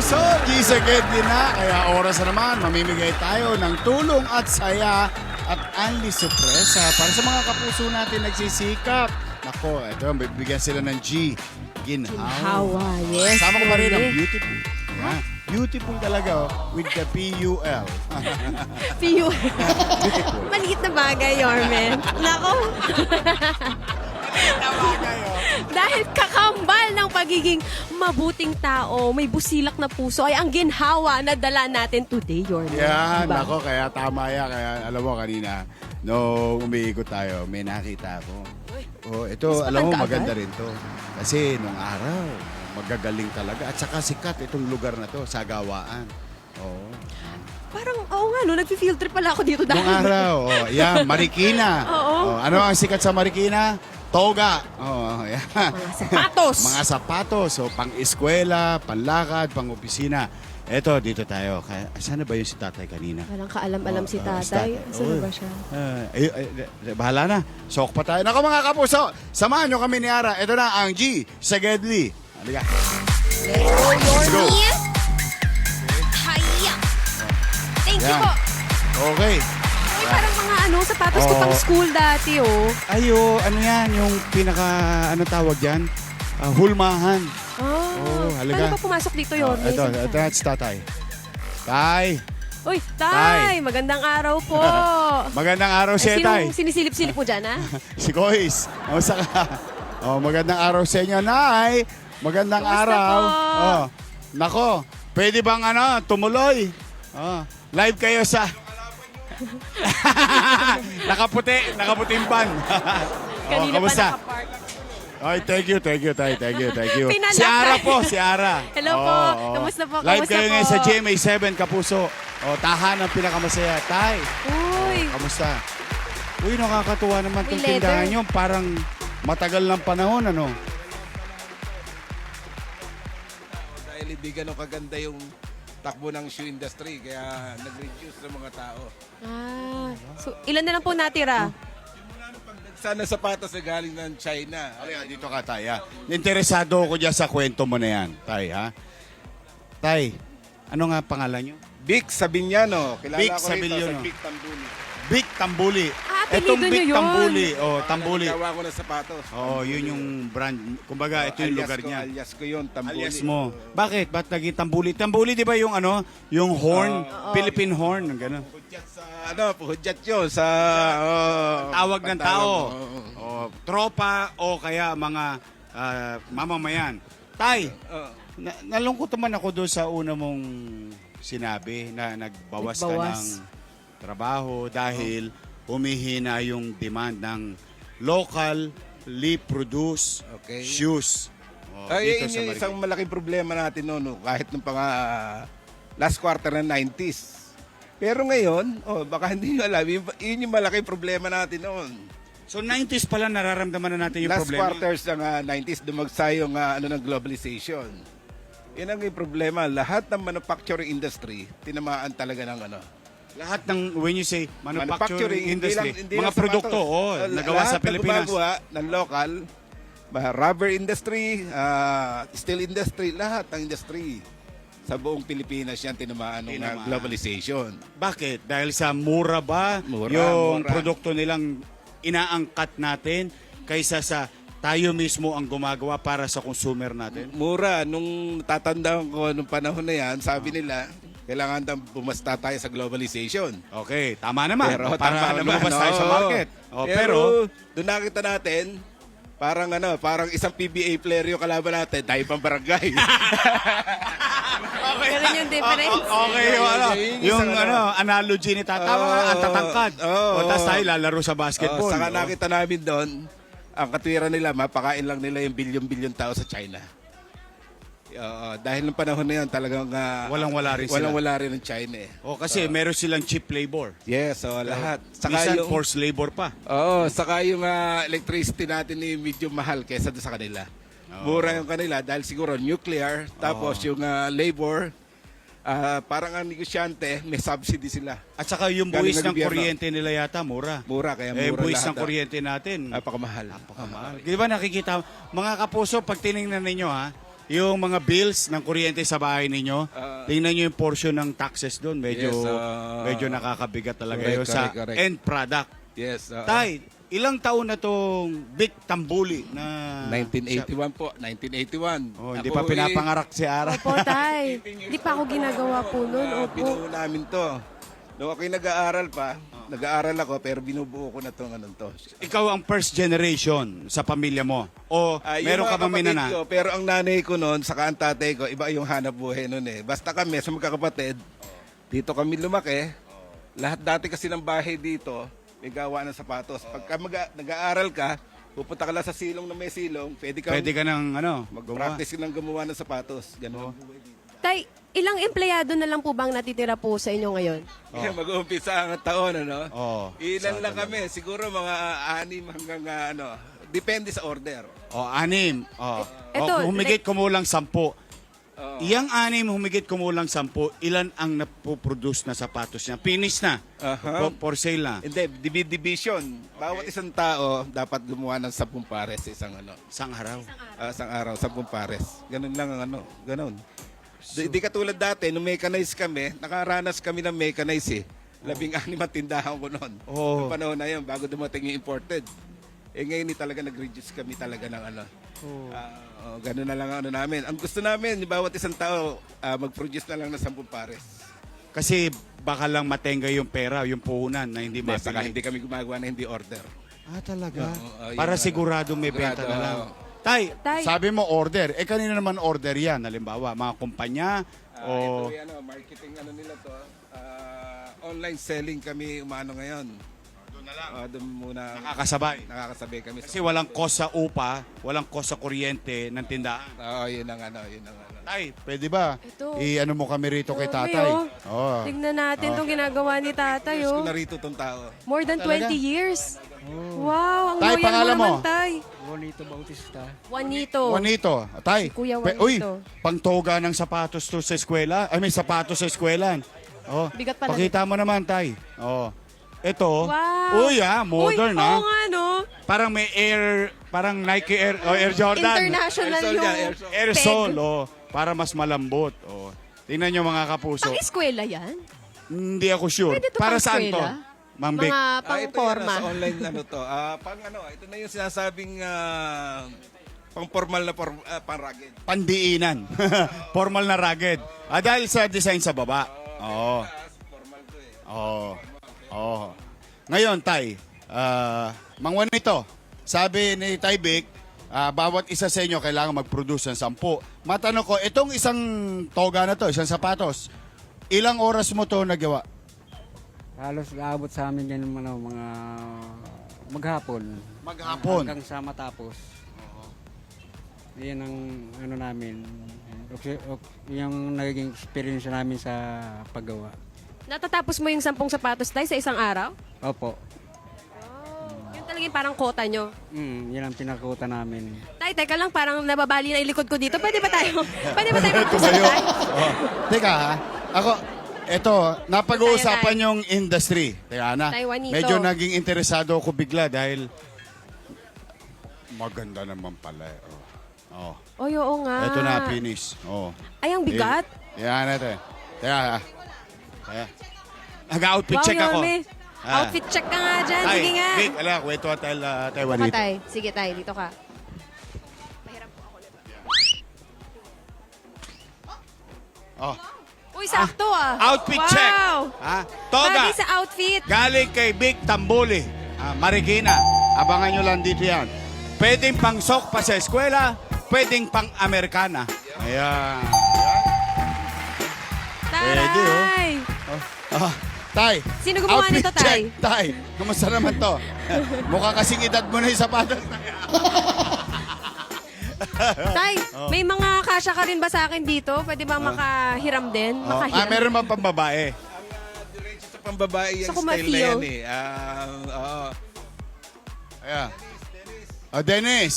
kapuso, gisagad din na. Kaya oras na naman, mamimigay tayo ng tulong at saya at anli sorpresa para sa mga kapuso natin nagsisikap. Nako, ito, bibigyan sila ng G. Ginhawa. Ginhawa, yes. Sama ko pa rin ang Jorme. beautiful. Yan. Beautiful talaga, oh, with the P-U-L. PU. Beautiful. Maliit na bagay, Yorme. Nako. Dahil kakambal ng pagiging mabuting tao, may busilak na puso, ay ang ginhawa na dala natin today, Yorme. Yan, Diba? nako, kaya tama yan. Kaya alam mo kanina, no umiikot tayo, may nakita ako. Oh, ito, Mas alam mo, matanda maganda agad? rin to. Kasi nung araw, magagaling talaga. At saka sikat itong lugar na to, Sagawaan. Oo. Parang, oo nga, no, nag-field trip pala ako dito dahil. Nung araw, oh, yan, Marikina. Oo. Oh, ano ang sikat sa Marikina? Toga. Oh, yan. Mga sapatos. Mga sapatos, so pang-eskwela, panlakad, pang-opisina. Eto, dito tayo. Kaya, saan na ba yung si tatay kanina? Walang kaalam-alam si si tatay. tatay. Saan Oo. ba siya? Bahala na. Sok pa tayo. Nako mga kapuso, samahan nyo kami ni Ara. Ito na ang G sa Gedli. Halika. Let's go. Yorme. Hiya. Thank you Yan. po. Okay. Ay, parang mga sapatos ko Oh. pang school dati, oh. Ayo, ano yan? Yung pinaka, ano tawag yan? Hulmahan. Oh, halika. Paano pa pumasok dito, Yorme? Ito, Saan ito tayo? na si tatay. Tay, Uy, Tay. tay! Magandang araw po. magandang araw sa tay. Sinong sinisilip-silip mo dyan, ha? Si Kois. Kamusta ka? Oh, magandang araw sa inyo, Nay. Magandang Kamusta araw. po? Oh, nako, pwede bang tumuloy? Oh, live kayo sa... nakaputing ban. Kanina kamusta? pa nakapark. Ay, thank you, thank you. Pinalakay. Si Ara po, si Ara. Hello po. Kamusta po? Live Kamusta kayo po? ngayon sa GMA7, Kapuso. Tahan ang pinakamasaya. Tay, Uy, kamusta? Uy, nakakatuwa naman May itong letter. tindahan nyo. Parang matagal ng panahon, ano? Dahil hindi ganun kaganda yung takbo ng shoe industry, kaya nag-reduce ng mga tao. so ilan na lang po natira? Sana sapatos na galing ng China. Halika, dito ka, Tay, ha? Interesado ako dyan sa kwento mo na yan, Tay, ha? Tay, ano nga pangalan nyo? Vic Sabiniano. Kilala Vic ko rito Sabiniano. sa Vic Tambuni. Vic Tambuli. Apelido nyo Vic yun. Tambuli. Oh, Tambuli. Gawa ko ng sapatos. Oh, yun yung brand. Kumbaga, ito yung lugar niya. Alias ko yun, Tambuli. Alias mo. Bakit? Ba't naging Tambuli? Tambuli, di ba yung yung horn? Philippine horn, gano'n. Puhudyat sa, puhudyat yun sa... Tawag ng tao. Oo. Tropa o kaya mga mamamayan. Tay, Oo. nalungkot naman ako doon sa una mong sinabi na nagbawas ka Nagbawas. ng trabaho dahil humihina yung demand ng locally produced Okay. shoes. Ay, Dito sa yun yung Marikina. isang malaking problema natin noon, no? Kahit nung last quarter ng 90s. Pero ngayon, baka hindi nyo alam, yun yung malaking problema natin noon. So 90s pala nararamdaman na natin yung Last problema. quarters ng 90s, dumagsa yung ng globalization. Yan ang yung problema. Lahat ng manufacturing industry, tinamaan talaga ng Lahat ng, when you say manufacturing industry, hindi mga lang produkto, sapatos. nagawa sa Pilipinas. Lahat na gumagawa ng local, rubber industry, steel industry, lahat ng industry sa buong Pilipinas yan tinamaan ng Tinamaan. globalization. Bakit? Dahil sa mura ba Mura, yung mura. produkto nilang inaangkat natin kaysa sa tayo mismo ang gumagawa para sa consumer natin? Mura, nung tatandaan ko nung panahon na yan, sabi nila, kailangan daw bumasta tayo sa globalization. Okay, tama naman. Pero para tama naman, lumabas tayo sa oo. market. Pero Pero, doon nakita natin, parang isang PBA player yung kalaban natin, dahil pang barangay. Ganun yung difference. okay, yung, Yung yung isang analogy ni Tatawa, ang tatangkad. Oo. O, tapos tayo lalaro sa basketball. Saka O. nakita namin doon, ang katwiran nila, mapakain lang nila yung bilyon-bilyon tao sa China. Dahil ng panahon na yan, talagang Walang-wala rin sila. walang-wala rin ng China eh. O, kasi meron silang cheap labor. Yes, lahat. Minsan forced labor pa. Saka yung electricity natin ni medyo mahal kesa doon sa kanila. Mura yung kanila dahil siguro nuclear, tapos yung labor, parang ang negosyante, may subsidy sila. At saka yung Galing buwis ng ng gobyerno. kuryente nila yata, mura. Mura, kaya mura buwis lahat. ng kuryente natin. Napakamahal. Napakamahal. Di ba nakikita, mga kapuso, pag tinignan ninyo ha, yung mga bills ng kuryente sa bahay ninyo, Ah. tingnan nyo yung portion ng taxes doon. Medyo, Yes, medyo nakakabigat talaga correct, yun sa correct. end product. Yes. Tay, ilang taon na tong Vic Tambuli na... 1981 po. 1981. Oh, hindi Ako, pa pinapangarak si Ara. Opo, tay. Hindi pa ako ginagawa po nun. Opo. Binuo namin to. Noong ako'y nag-aaral pa, nag-aaral ako pero binubuo ko na itong ano to. Ikaw ang first generation sa pamilya mo? O Yung meron ka mga bang kapatid minana? ko, pero ang nanay ko noon, saka ang tatay ko, iba yung hanap buhay noon eh. Basta kami, sa magkakapatid, dito kami lumaki. Lahat dati kasi ng bahay dito, may gawa ng sapatos. Pagka nag-aaral ka, pupunta ka lang sa silong na may silong, pwede Pwede ka ng ano, gumawa. mag-practice ka ng gumawa ng sapatos. Ganun ang buhay dito. Tay, ilang empleyado na lang po bang natitira po sa inyo ngayon? Mag-uumpisa ang taon, ano? Oo. Ilan lang kami, siguro mga 6 hanggang depende sa order. O, 6. O, Eto, humigit kumulang 10. Oo. Iyang 6, humigit kumulang 10, ilan ang napoproduce na sapatos niya? Finish na. Aha. For sale na. Hindi, division. Bawat isang tao dapat gumawa ng 10 pares sa isang Isang araw. isang araw, 10 pares. Ganun lang ang ganun. Di katulad dati, nung mechanize kami, nakaranas kami ng mechanize eh. 16 ang tindahan ko noon. Oo. Noong panahon na yun, bago dumating yung imported. Eh ngayon talaga nag-reduce kami talaga ng ganun na lang ang namin. Ang gusto namin, yung bawat isang tao mag-produce na lang ng 10 pares. Kasi baka lang matenga yung pera, yung puhunan na hindi Saka mabili. hindi kami gumagawa na hindi order. Ah, talaga? Oo, yun Para na. sigurado may benta Sigurado, na lang. oo. Tay, Tay. sabi mo order. Eh, kanina naman order yan. Halimbawa, mga kumpanya o... Ito yung marketing nila to. Online selling kami umano ngayon. Doon na lang. Doon muna. Nakakasabay. Nakakasabay kami. Kasi walang cost sa upa, walang cost sa kuryente ng tindahan. Yun ang yun ang Tay, pwede ba? Ito. I-ano mo kami rito kay Grabe, tatay. oh. Oh. Tignan natin itong ginagawa ni tatay, Yes, oh. ko narito tong tao. More than Talaga? 20 years. Wow, ang Tay, loyal pangalan mo? naman, tay. Juanito Bautista. Juanito. Juanito, tay. Kuya Uy, Juanito. pangtoga ng sapatos to sa eskwela. Ay, may sapatos sa eskwela. Oh, Bigat pala. pakita mo naman, tay. Oh. Ito. Wow. Uy, modern, Uy, ha? oo nga, no? Parang may Air, parang Nike Air, Air Jordan. International Air Sol yung yan, Air Sol. Air Sol, para mas malambot. Oh. Tingnan nyo mga kapuso. Pang-eskwela yan? Hindi ako sure. Pwede to Para saan to? pang-eskwela? Mang Vic? Mga Ito pang-forma. sa online to. Ito na yung sinasabing pang-formal na pang-rugged. Pandiinan. Formal na rugged. Dahil sa design sa baba. Oo. Formal to eh. Oo. Oo. Ngayon, Tay, Mang Juanito, sabi ni Tay Vic, bawat isa sa inyo kailangan mag-produce ng 10. Matanong ko, itong isang toga na to, isang sapatos, ilang oras mo to nagawa? Halos aabot sa amin yan mga maghapon. Maghapon. Hanggang sa matapos. Yan ang namin. Yung naging experience namin sa paggawa. Natatapos mo yung 10 sapatos, tay, sa isang araw? Opo. Yun talaga yung parang kota nyo. Yan ang pinakuta namin. Tay, teka lang, parang nababali na yung likod ko dito. Pwede ba tayo mag-usap, Tumayo. tay? Oh. Teka ha, napag-uusapan yung industry. Teka na, Tay Juanito. medyo naging interesado ako bigla dahil maganda naman pala. Oh. Oy, oo nga. Ito na, finish. Oh. Ay, ang bigat. Yan natin. Teka. Nag-outfit Wow, check ako. Yorme. Outfit check ka nga dyan. Tay, Sige nga. Vic, kwento ka tayo, Dito ka, Juanito. tay. Sige, tay. Dito ka. Oh. Uy, sakto ah. Outfit wow. check. Toga. Bagay sa outfit. Galing kay Vic Tambuli, Marikina. Abangan nyo lang dito yan. Pwedeng pang sok pa sa eskwela, pwedeng pang Amerikana. Ayan. Taray. Tay. Sino gumawa outfit nito, Tay? check. Tay, kamusta naman to? Mukha kasing edad mo na yung sapatos. Tay, may mga kasya ka rin ba sa akin dito? Pwede ba makahiram din? Makahiram? Meron man pang babae. Diretso sa pambabae yung Sa style na kumafio. yan eh. Ayan. Oh, Dennis.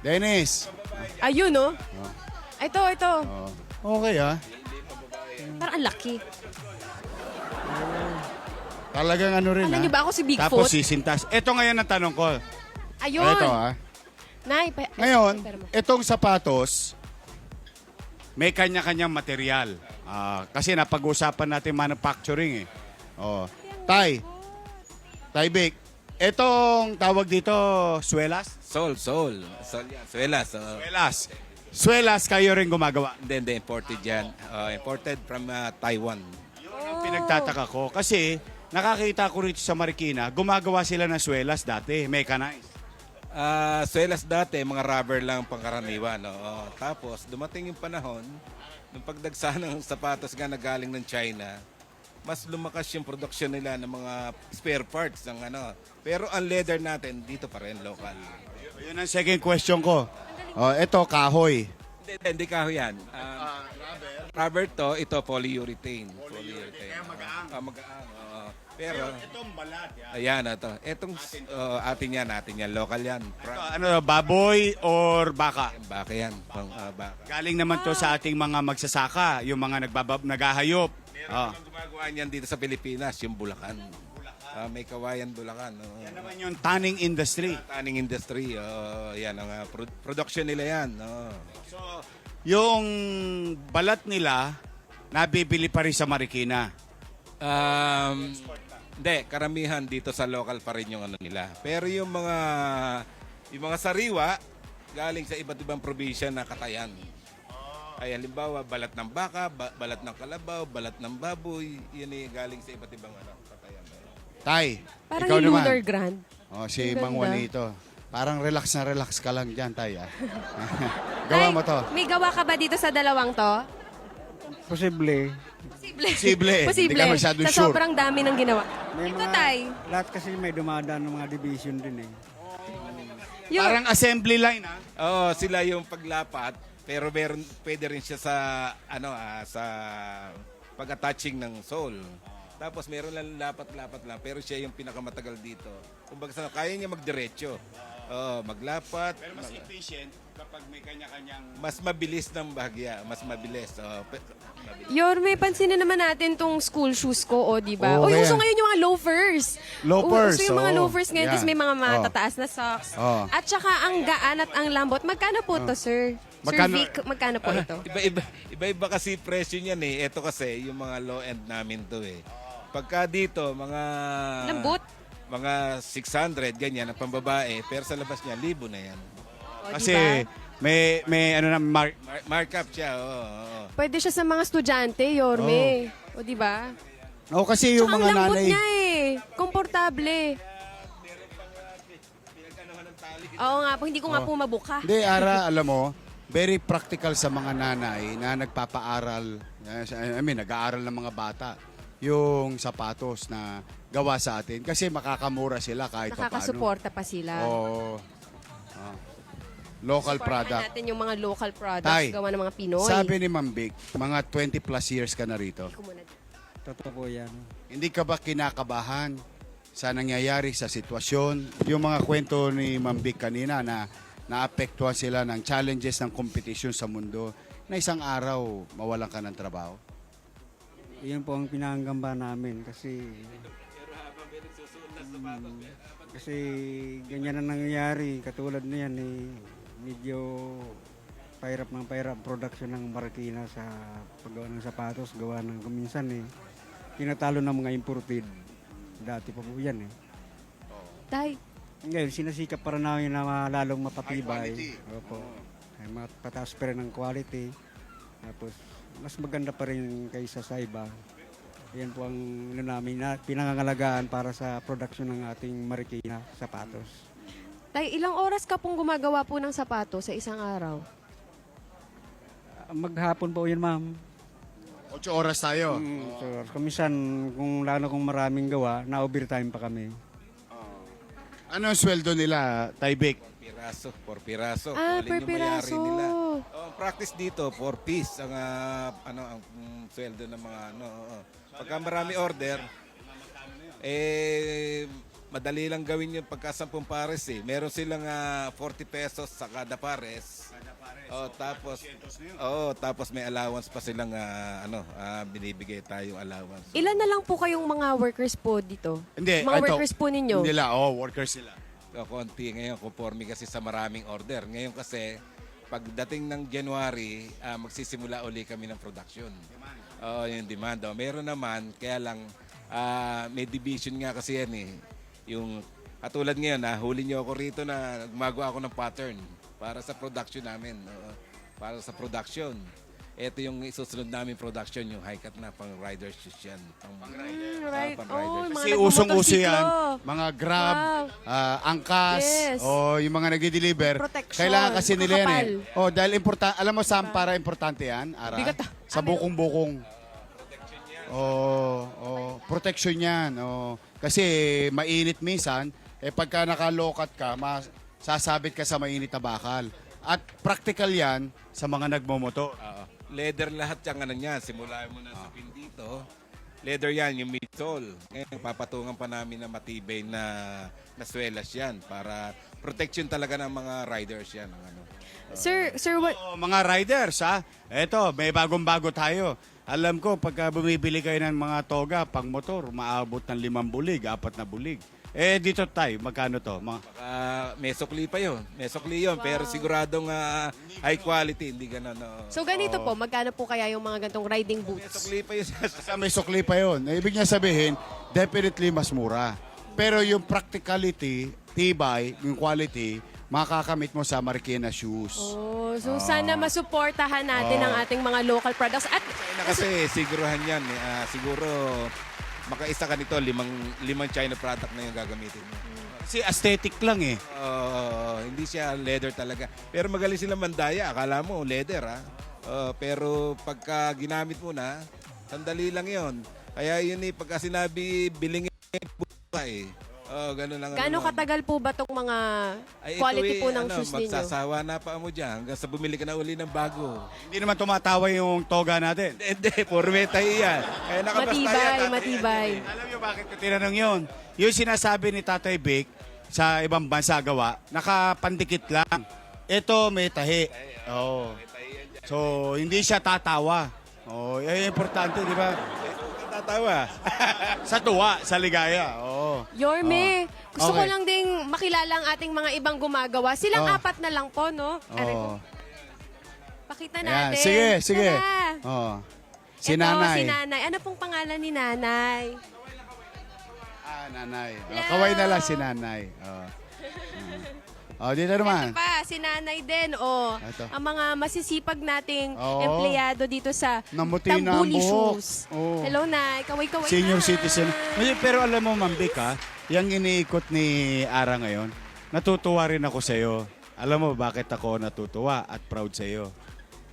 Dennis. Ayun, no? Ito. Okay Parang ang laki. Talagang ano rin Alam niyo ba ako si Bigfoot? Tapos sisintas. Ito ngayon ang tanong ko. Ayun. Ito Nay, Ngayon, pero mo. itong sapatos, may kanya-kanyang material. Kasi napag-usapan natin manufacturing eh. Oh. Tay Vic, etong tawag dito, swelas? Soul yan. Suelas. Swelas kayo rin gumagawa. Hindi, imported yan. Imported from Taiwan. Yun ang pinagtataka ko. Kasi nakakita ko rito sa Marikina, gumagawa sila ng swelas dati, mechanized. Suelas dati, mga rubber lang pangkaraniwan. Tapos, dumating yung panahon, nung pagdagsa ng sapatos nga na galing ng China, mas lumakas yung production nila ng mga spare parts. Pero ang leather natin, dito pa rin, local. Yun ang second question ko. Ito, kahoy. Hindi kahoy yan. Rubber to, ito polyurethane. Kaya magaang. Magaang. Pero, Itong balat. ayan ito. Itong atin yan. Local yan. Baboy or baka? Baka yan. Baka. Galing naman to sa ating mga magsasaka, yung mga naghahayop. Meron yung gumagawa niyan dito sa Pilipinas, yung Bulacan. May kawayan Bulacan. Yan naman yung tanning industry. Tanning industry. Yan ang production nila yan. So, yung balat nila, nabibili pa rin sa Marikina. Hindi, karamihan dito sa local pa rin yung nila. Pero yung mga sariwa, galing sa iba't ibang probinsya na katayan. Ay halimbawa, balat ng baka, balat ng kalabaw, balat ng baboy, yan ay galing sa iba't ibang katayan. Tay, Parang ikaw yung naman. Lunar Grand. Si Ang Mang ganda. Juanito. Parang relax na relax ka lang dyan, Tay. Gawa mo to. May gawa ka ba dito sa dalawang to? Posible. Posible. Hindi ka masyadong Sa sure. sobrang dami ng ginawa. Ito, Tay. Lahat kasi may dumadaan ng mga division din eh. Yung, Parang assembly line, ha? Oo, sila yung paglapat, pero pwede rin siya sa sa pag-attaching ng sole. Tapos meron lang lapat-lapat lang, pero siya yung pinakamatagal dito. Kumbaga kaya niya magdiretso. Maglapat. Pero mas efficient kapag may kanya-kanyang... Mas mabilis ng bahagya, mas mabilis. Yorme, pansinin naman natin tong school shoes ko, di ba? Oo, Uso kaya. ngayon yung mga loafers. Loafers, Uso yung mga oo. loafers ngayon, Yan. tapos may mga matataas na socks. Oo. At saka ang gaan at ang lambot. Magkano po to, sir? Magkano- Sir Vic, magkano po ito? Iba-iba kasi presyo niyan eh. Ito kasi yung mga low end namin to eh. Pagka dito, mga Lambot? mga 600 ganyan ang pambabae, pero sa labas niya 1,000 na yan. Kasi may ano na, Markup siya. Oo. Pwede siya sa mga estudyante, Yorme. O, di ba? kasi yung Tsaka mga ang lambot nanay... niya eh. Komportable. Oo nga po, hindi ko nga po mabuka. Hindi, Ara, alam mo, very practical sa mga nanay na nagpapaaral, nag-aaral ng mga bata, yung sapatos na gawa sa atin. Kasi makakamura sila kahit pa paano. Nakakasuporta pa sila. Oo. Local Supportahan product. natin yung mga local products Tay, gawa ng mga Pinoy. Sabi ni Ma'am Vic, mga 20 plus years ka na rito. Ko muna. Totoo po yan. Hindi ka ba kinakabahan sa nangyayari sa sitwasyon? Yung mga kwento ni Ma'am Vic kanina na naapektuhan sila ng challenges ng competition sa mundo na isang araw mawalan ka ng trabaho? Iyon po ang pinanggamba namin kasi kasi ganyan ang nangyayari. Katulad na yan eh, medyo pahirap production ng Marikina sa paggawa ng sapatos, gawa ng kuminsan eh. Tinatalo ng mga imported. Dati pa po yan eh. Tay, Ngayon, sinasikap para namin na lalong mapatibay. Opo. Ay, mapataas pa rin ang quality. Tapos, mas maganda pa rin kaysa sa iba. Yan po ang namin na pinangangalagaan para sa production ng ating Marikina sapatos. Tay, ilang oras ka pong gumagawa po ng sapatos sa isang araw? Maghapon po yun, ma'am. 8 oras tayo. So, kumisan, kung lalo kung maraming gawa, na-overtime pa kami. Ano ang sweldo nila, Taibik? Per piraso. Ah, Alin per yung mayari piraso. nila. Ang practice dito, 4 piece ang ang sweldo ng mga Pagka marami order, madali lang gawin yung pagka 10 pares eh. Meron silang 40 pesos sa kada pares. Tapos may allowance pa silang binibigay tayong allowance. Ilan na lang po kayong mga workers po dito? Hindi, Mga workers po ninyo? Nila, workers nila. Konti ngayon, conforme kasi sa maraming order. Ngayon kasi, pagdating ng January, magsisimula uli kami ng production. Oo, yung demand. Meron naman, kaya lang may division nga kasi yan eh. Yung katulad ngayon, huli niyo ako rito na gumagawa ako ng pattern para sa production namin. Oo, para sa production. Ito yung isusunod namin production, yung high-cut na pang rider shoes yan. Right. pang Oh, rider. mga Kasi usong-uso yan. nagmamotorsiklo. Mga Grab, angkas, Yes. o yung mga nagdi-deliver. Protection. Kailangan kasi nila yan eh. Makapal. Oh, dahil alam mo saan para importante yan, Ara? Bigat Sa bukong-bukong. Protection yan. Oh. Kasi mainit minsan, pagka nakalokat ka, sasabit ka sa mainit na bakal. At practical yan sa mga nagmomotor. Leather lahat yung ano niya. Simula mo na sa pin dito. Leather yan, yung midsole. Ngayon, papatungan pa namin na matibay na swelas yan para protection talaga ng mga riders yan. Ang ano. Sir, what? Oh, mga riders, ha? Eto, may bagong-bago tayo. Alam ko, pagka bumibili kayo ng mga toga, pang motor, maabot ng 5 bulig, 4 na bulig. Dito tayo, magkano to? May sukli pa yun. May sukli yun. Pero siguradong high quality. Hindi ganun. So ganito po, magkano po kaya yung mga gantong riding May boots? sukli pa yun. May sukli pa yun. Ibig niya sabihin, definitely mas mura. Pero yung practicality, tibay, yung quality, makakamit mo sa Marikina shoes. Oh, so sana masuportahan natin ang ating mga local products. At Kasi siguruhan yan. Siguro makaisa ka nito, limang China product na yung gagamitin mo. Kasi aesthetic lang eh. Hindi siya leather talaga. Pero magaling sila mandaya. Akala mo leather pero pagka ginamit mo na, sandali lang yon. Kaya yun eh, pagka sinabi bilingin buka eh. Ganun lang. gaano naman. katagal po ba itong mga Ay, ito quality po ng ano, shoes ninyo? magsasawa na pa mo dyan hanggang sa bumili ka na uli ng bago. Hindi naman tumatawa yung toga natin. Hindi, purme tayo yan. Kaya nakabasta Matibay, yan. matibay. Alam niyo bakit ko tinanong yun? Yung sinasabi ni Tatay Vic sa ibang bansa gawa, nakapandikit lang. Ito may tahi. Oh. So, hindi siya tatawa. Oh, yan yung importante, di ba? Tatawa. Sa tuwa, sa ligaya. Oh. Yorme, gusto ko Okay. lang ding makilala ang ating mga ibang gumagawa. Silang Oh. 4 na lang po, no? Aray ko. Oh. Pakita Ayan, natin. sige, sige. Tara. Oh. Si Ito, Nanay. si Nanay. Ano pong pangalan ni Nanay? Nanay. Oh, Hello. kaway na lang si Nanay. Oh. Dito naman. Ito pa, si Nanay din. Oh, Ito. ang mga masisipag nating Oo. empleyado dito sa Namuti na ang Tambuli buhok. Shoes. Oo. Hello, Nay. Kaway-kaway Senior na. citizen. Pero alam mo, Ma'am Vic, yung iniikot ni Ara ngayon, natutuwa rin ako sa'yo. Alam mo bakit ako natutuwa at proud sa'yo?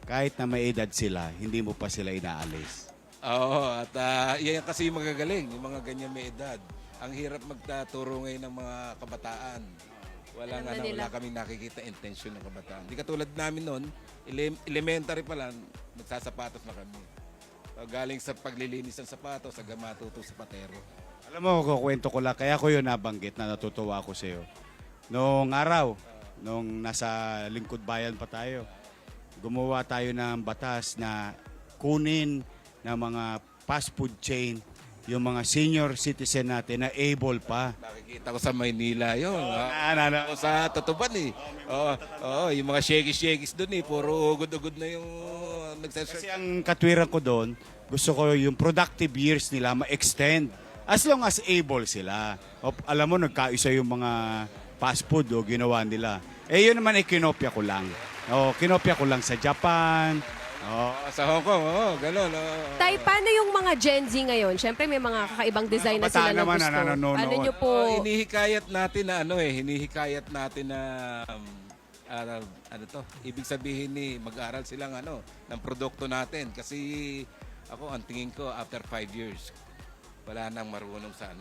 Kahit na may edad sila, hindi mo pa sila inaalis. Oo, at yan kasi yung magagaling, yung mga ganyan may edad. Ang hirap magtaturo ngayon ng mga kabataan. Alam na nila. Wala kaming nakikita intention ng kabataan. Di katulad namin noon, elementary pa lang, nagsasapatos na kami. Galing sa paglilinis ng sapatos, hanggang matuto sa patero. Alam mo, kukwento ko lang, kaya ko yun nabanggit na natutuwa ako sa'yo. Noong araw, nung nasa lingkod bayan pa tayo, gumawa tayo ng batas na kunin ng mga fast food chain yung mga senior citizen natin na able pa. Nakikita ko sa Maynila yun. Ano? Ako sa Tutuban eh. Oo, yung mga shakies doon eh. Puro ugod-ugod na yung Kasi ang katwiran ko doon, gusto ko yung productive years nila ma-extend. As long as able sila. Alam mo, nagkaisa yung mga fast food ginawa nila. Yun naman kinopya ko lang. Kinopya ko lang sa Japan. Sa Hong Kong, gano'n. Tay, paano yung mga Gen Z ngayon? Siyempre may mga kakaibang design na Kabataan sila na naman gusto. na nanonood. Paano nyo po? Hinihikayat natin na hinihikayat natin na ibig sabihin ni mag-aral silang ng produkto natin kasi ako ang tingin ko after 5 years wala nang marunong sa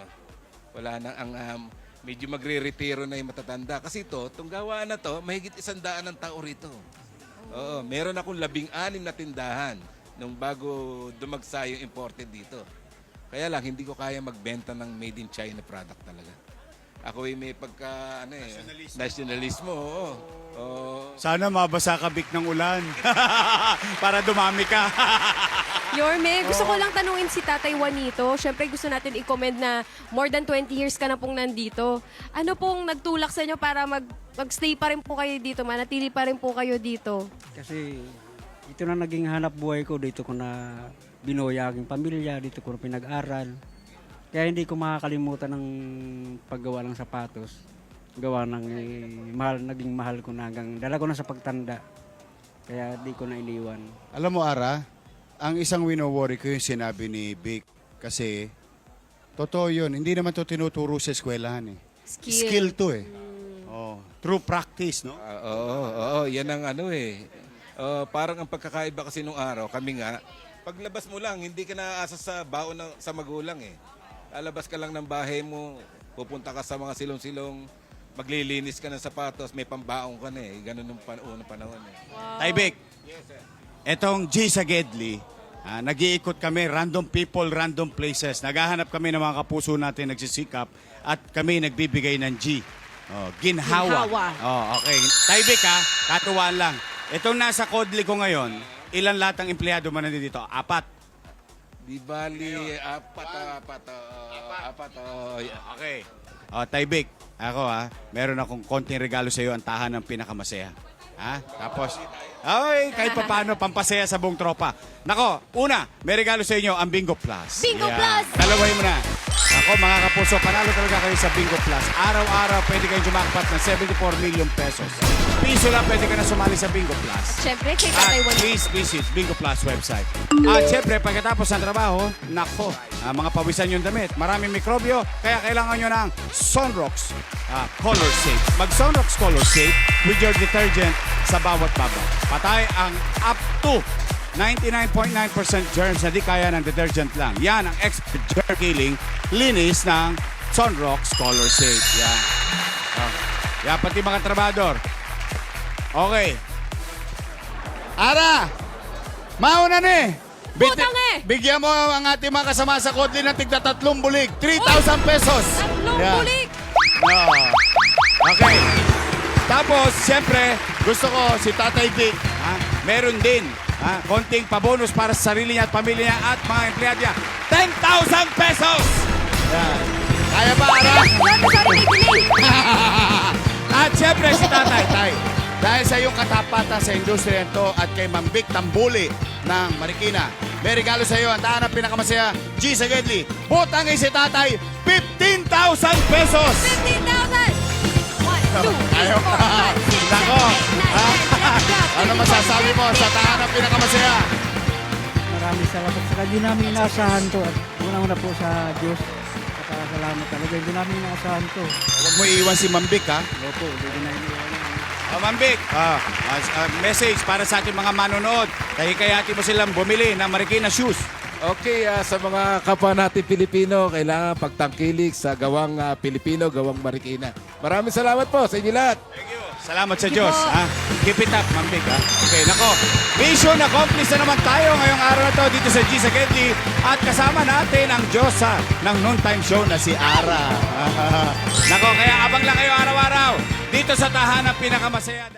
wala nang medyo magre-retiro na yung matatanda kasi itong gawaan na to mahigit 100 ng tao rito. Oo, meron akong 16 na tindahan nung bago dumagsa yung imported dito. Kaya lang, hindi ko kaya magbenta ng made in China product talaga. Ako ay may pagka, nationalismo. Oo. Sana mabasa ka, Vic, ng ulan. Para dumami ka. Yorme, gusto ko lang tanungin si Tatay Juanito. Siyempre gusto natin i-comment na more than 20 years ka na pong nandito. Ano pong nagtulak sa inyo para mag-stay pa rin po kayo dito, manatili pa rin po kayo dito? Kasi ito na naging hanap buhay ko. Dito ko na binuhay ang aking pamilya. Dito ko na pinag-aral. Kaya hindi ko makakalimutan ng paggawa ng sapatos. Gawa ng naging mahal ko na hanggang dala ko na sa pagtanda. Kaya di ko na iniwan. Alam mo, Ara, ang isang wino-worry ko yung sinabi ni Vic. Kasi, totoo yun. Hindi naman to tinuturo sa eskwelahan eh. Skill to eh. Oh, true practice, no? Oo, yan ang ano eh. Parang ang pagkakaiba kasi nung araw, kami nga, paglabas mo lang, hindi ka naaasa sa baon sa magulang eh. Lalabas ka lang ng bahay mo, pupunta ka sa mga silong-silong, maglilinis ka ng sapatos, may pambaong ka na eh. Ganun nung unang panahon eh. Tay Vic, etong G sa Gedli, nag-iikot kami, random people, random places. Naghahanap kami ng mga kapuso natin nagsisikap at kami nagbibigay ng G. Oh, ginhawa. Ginhawa. Oh, okay. Tay Vic katuwaan lang. Itong nasa Kodli ko ngayon, ilan lahat ang empleyado man nandito? 4. Di bali, apat. Okay. Tay Vic, ako meron akong konting regalo sa iyo, ang tahan ng pinakamasaya. Tapos, kahit pa paano, pampasaya sa buong tropa. Nako, una, may regalo sa inyo, ang Bingo Plus. Bingo Plus! Dalaway mo na. Ako, mga kapuso, panalo talaga kayo sa Bingo Plus. Araw-araw, pwede kayong jumakpat ng 74 million pesos. Piso lang, pwede ka na sumali sa Bingo Plus. Siyempre, kay Tatay Juanito. Please visit Bingo Plus website. At syempre, pagkatapos ng trabaho, nako, mga pawisan yung damit. Maraming mikrobyo, kaya kailangan nyo ng Sunrocks Color Safe. Mag Sunrocks Color Safe with your detergent sa bawat baba. Patay ang up to 99.9% germs na di kaya ng detergent lang. Yan ang expert germ killing linis ng Sunrocks Color Safe. Yan. Yan, pati mga trabador. Okay. Ara! Mauna na eh! Putang Bigyan mo ang ating mga kasama sa Kodli ng tigda 3 bulig. 3,000 pesos! 3 Yan. bulig! Okay. Tapos, siyempre, gusto ko si Tatay Vic, meron din konting pabonus para sa sarili niya at pamilya niya at mga empleyado niya. 10,000 pesos! Yan. Kaya ba, Ara? Sorry, may delay. At siyempre si Tatay, Tay. Dahil sa iyong katapatan sa industriya ito at kay Ma'am Vic Tambuli ng Marikina, may regalo sa iyo ang tahan ng pinakamasaya, G sa Gedli. Butangin si Tatay, 15,000 pesos! 15,000! 1, 2, 3, Ayaw 4, ka. 5, 6, Nako. 7, 8, 9, 10, 11, 12, Ano masasabi mo sa tahan ng pinakamasaya? Maraming salamat sa Hindi namin inaasahan to. At una-una po sa Diyos. At salamat talaga. Hindi namin inaasahan to. Huwag mo iiwan si Ma'am Vic, ha? Opo, hindi na iniwan. Ma'am Vic, message para sa ating mga manonood. Kaya mo silang bumili ng Marikina shoes. Okay, sa mga kapwa natin Pilipino, kailangan pagtangkilik sa gawang Pilipino, gawang Marikina. Maraming salamat po sa inyo lahat. Thank you. Salamat sa Diyos. Keep it up, Ma'am Vic. Okay, nako. Mission accomplished na naman tayo ngayong araw na to dito sa G sa Gedli. At kasama natin ang Diyosa ng noontime show na si Ara. Nako, kaya abang lang kayo araw-araw dito sa tahanang pinakamasaya.